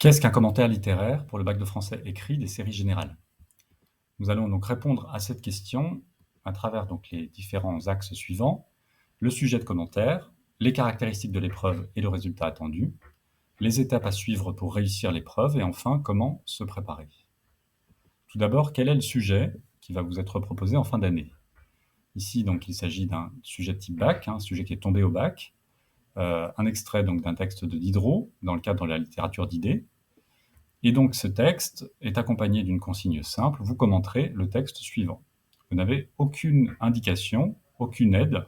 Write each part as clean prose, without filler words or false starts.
Qu'est-ce qu'un commentaire littéraire pour le bac de français écrit des séries générales? Nous allons donc répondre à cette question à travers donc les différents axes suivants: le sujet de commentaire, les caractéristiques de l'épreuve et le résultat attendu, les étapes à suivre pour réussir l'épreuve et enfin comment se préparer. Tout d'abord, quel est le sujet qui va vous être proposé en fin d'année? Ici, donc, il s'agit d'un sujet de type bac, un sujet qui est tombé au bac, un extrait donc d'un texte de Diderot dans le cadre de la littérature d'idées. Et donc ce texte est accompagné d'une consigne simple, vous commenterez le texte suivant. Vous n'avez aucune indication, aucune aide,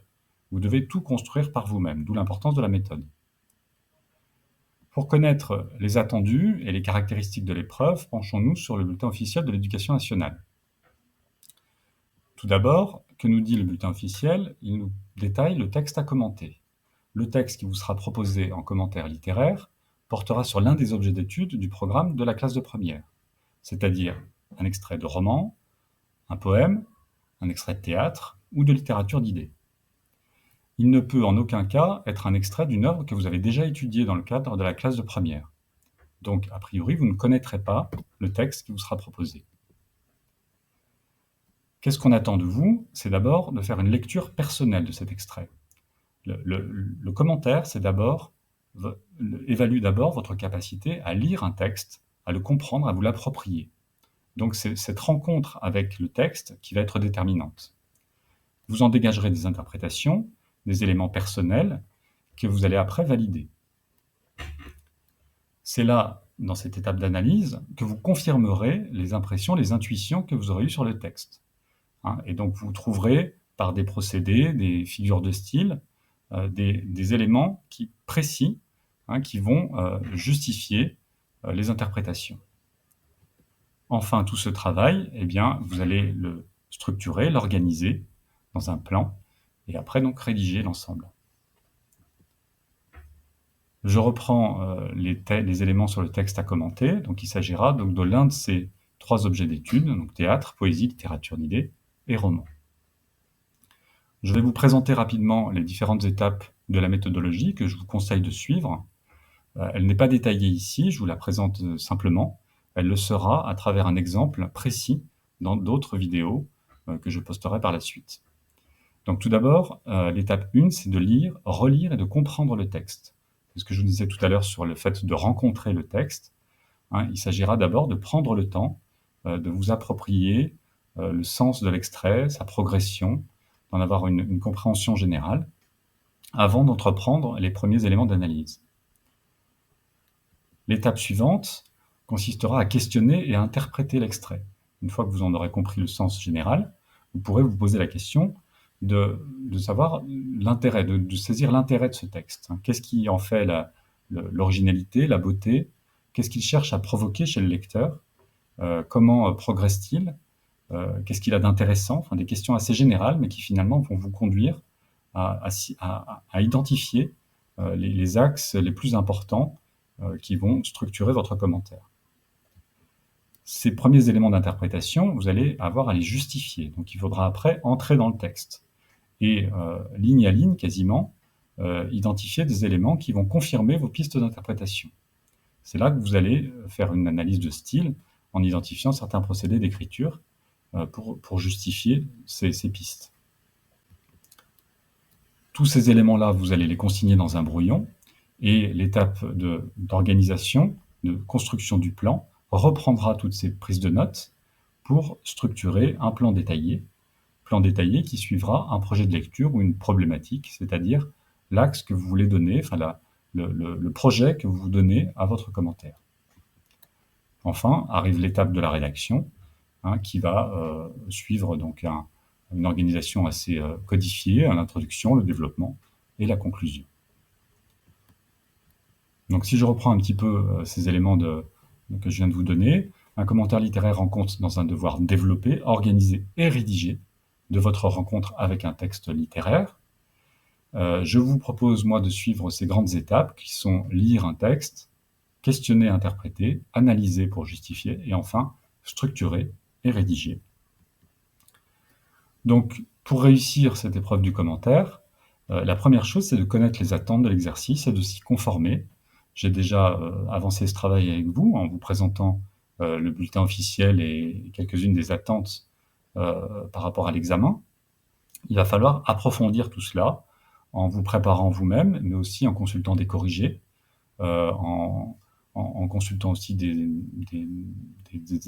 vous devez tout construire par vous-même, d'où l'importance de la méthode. Pour connaître les attendus et les caractéristiques de l'épreuve, penchons-nous sur le bulletin officiel de l'Éducation nationale. Tout d'abord, que nous dit le bulletin officiel? Il nous détaille le texte à commenter. Le texte qui vous sera proposé en commentaire littéraire portera sur l'un des objets d'étude du programme de la classe de première, c'est-à-dire un extrait de roman, un poème, un extrait de théâtre ou de littérature d'idées. Il ne peut en aucun cas être un extrait d'une œuvre que vous avez déjà étudiée dans le cadre de la classe de première. Donc, a priori, vous ne connaîtrez pas le texte qui vous sera proposé. Qu'est-ce qu'on attend de vous? C'est d'abord de faire une lecture personnelle de cet extrait. Le commentaire, évalue d'abord votre capacité à lire un texte, à le comprendre, à vous l'approprier. Donc c'est cette rencontre avec le texte qui va être déterminante. Vous en dégagerez des interprétations, des éléments personnels que vous allez après valider. C'est là, dans cette étape d'analyse, que vous confirmerez les impressions, les intuitions que vous aurez eues sur le texte. Et donc vous trouverez, par des procédés, des figures de style, des éléments précis qui vont justifier les interprétations. Enfin, tout ce travail, eh bien, vous allez le structurer, l'organiser dans un plan, et après donc rédiger l'ensemble. Je reprends les éléments sur le texte à commenter. Donc il s'agira donc de l'un de ces trois objets d'étude, donc théâtre, poésie, littérature d'idées et roman. Je vais vous présenter rapidement les différentes étapes de la méthodologie que je vous conseille de suivre. Elle n'est pas détaillée ici, je vous la présente simplement. Elle le sera à travers un exemple précis dans d'autres vidéos que je posterai par la suite. Donc tout d'abord, l'étape 1, c'est de lire, relire et de comprendre le texte. C'est ce que je vous disais tout à l'heure sur le fait de rencontrer le texte. Il s'agira d'abord de prendre le temps de vous approprier le sens de l'extrait, sa progression, d'en avoir une compréhension générale, avant d'entreprendre les premiers éléments d'analyse. L'étape suivante consistera à questionner et à interpréter l'extrait. Une fois que vous en aurez compris le sens général, vous pourrez vous poser la question de savoir l'intérêt, de saisir l'intérêt de ce texte. Qu'est-ce qui en fait l'originalité, la beauté? Qu'est-ce qu'il cherche à provoquer chez le lecteur? Comment progresse-t-il? Qu'est-ce qu'il a d'intéressant? Enfin, des questions assez générales, mais qui finalement vont vous conduire à identifier les axes les plus importants qui vont structurer votre commentaire. Ces premiers éléments d'interprétation, vous allez avoir à les justifier. Donc il faudra après entrer dans le texte et ligne à ligne quasiment identifier des éléments qui vont confirmer vos pistes d'interprétation. C'est là que vous allez faire une analyse de style en identifiant certains procédés d'écriture pour justifier ces pistes. Tous ces éléments-là, vous allez les consigner dans un brouillon et l'étape d'organisation, de construction du plan, reprendra toutes ces prises de notes pour structurer un plan détaillé qui suivra un projet de lecture ou une problématique, c'est-à-dire l'axe que vous voulez donner, enfin le projet que vous donnez à votre commentaire. Enfin, arrive l'étape de la rédaction, qui va suivre donc une organisation assez codifiée, l'introduction, le développement et la conclusion. Donc si je reprends un petit peu ces éléments que je viens de vous donner, un commentaire littéraire rend compte dans un devoir développé, organisé et rédigé de votre rencontre avec un texte littéraire. Je vous propose, moi, de suivre ces grandes étapes qui sont lire un texte, questionner, interpréter, analyser pour justifier, et enfin, structurer et rédiger. Donc, pour réussir cette épreuve du commentaire, la première chose, c'est de connaître les attentes de l'exercice et de s'y conformer j'ai déjà avancé ce travail avec vous en vous présentant le bulletin officiel et quelques-unes des attentes par rapport à l'examen. Il va falloir approfondir tout cela en vous préparant vous-même, mais aussi en consultant des corrigés, en consultant aussi des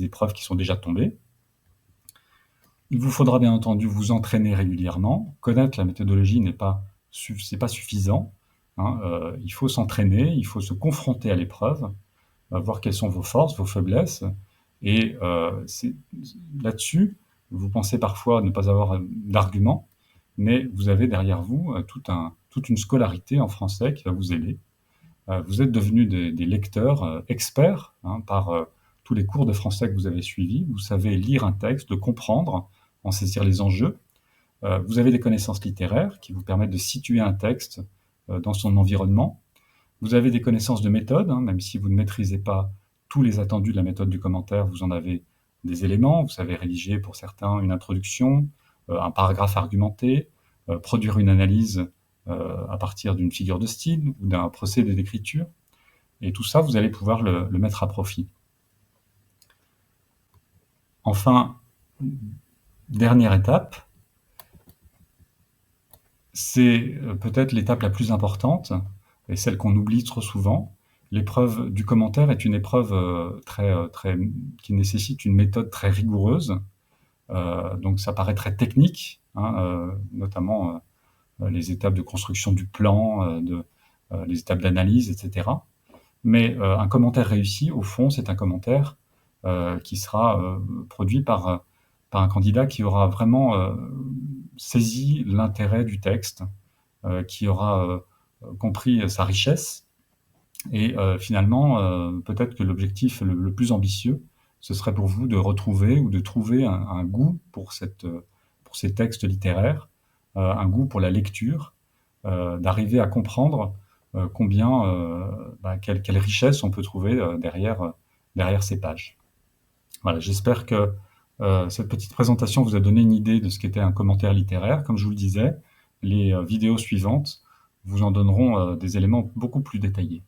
épreuves qui sont déjà tombées. Il vous faudra bien entendu vous entraîner régulièrement. Connaître la méthodologie c'est pas suffisant, hein, il faut s'entraîner, il faut se confronter à l'épreuve, voir quelles sont vos forces, vos faiblesses et là-dessus, vous pensez parfois ne pas avoir d'arguments, mais vous avez derrière vous, toute une scolarité en français qui va vous aider. Vous êtes devenus des lecteurs experts, hein, par tous les cours de français que vous avez suivis. Vous savez lire un texte, le comprendre, en saisir les enjeux. Vous avez des connaissances littéraires qui vous permettent de situer un texte dans son environnement. Vous avez des connaissances de méthode, hein, même si vous ne maîtrisez pas tous les attendus de la méthode du commentaire, vous en avez des éléments. Vous savez rédiger pour certains une introduction, un paragraphe argumenté, produire une analyse à partir d'une figure de style ou d'un procédé d'écriture. Et tout ça, vous allez pouvoir le mettre à profit. Enfin, dernière étape, c'est peut-être l'étape la plus importante et celle qu'on oublie trop souvent. L'épreuve du commentaire est une épreuve qui nécessite une méthode très rigoureuse. Donc ça paraît très technique, hein, notamment les étapes de construction du plan, les étapes d'analyse, etc. Mais un commentaire réussi, au fond, c'est un commentaire qui sera produit par un candidat qui aura vraiment saisi l'intérêt du texte, qui aura compris sa richesse. Et finalement, peut-être que l'objectif le plus ambitieux, ce serait pour vous de retrouver ou de trouver un goût pour ces textes littéraires, un goût pour la lecture, d'arriver à comprendre quelle richesse on peut trouver derrière ces pages. Voilà, j'espère que cette petite présentation vous a donné une idée de ce qu'était un commentaire littéraire. Comme je vous le disais, les vidéos suivantes vous en donneront des éléments beaucoup plus détaillés.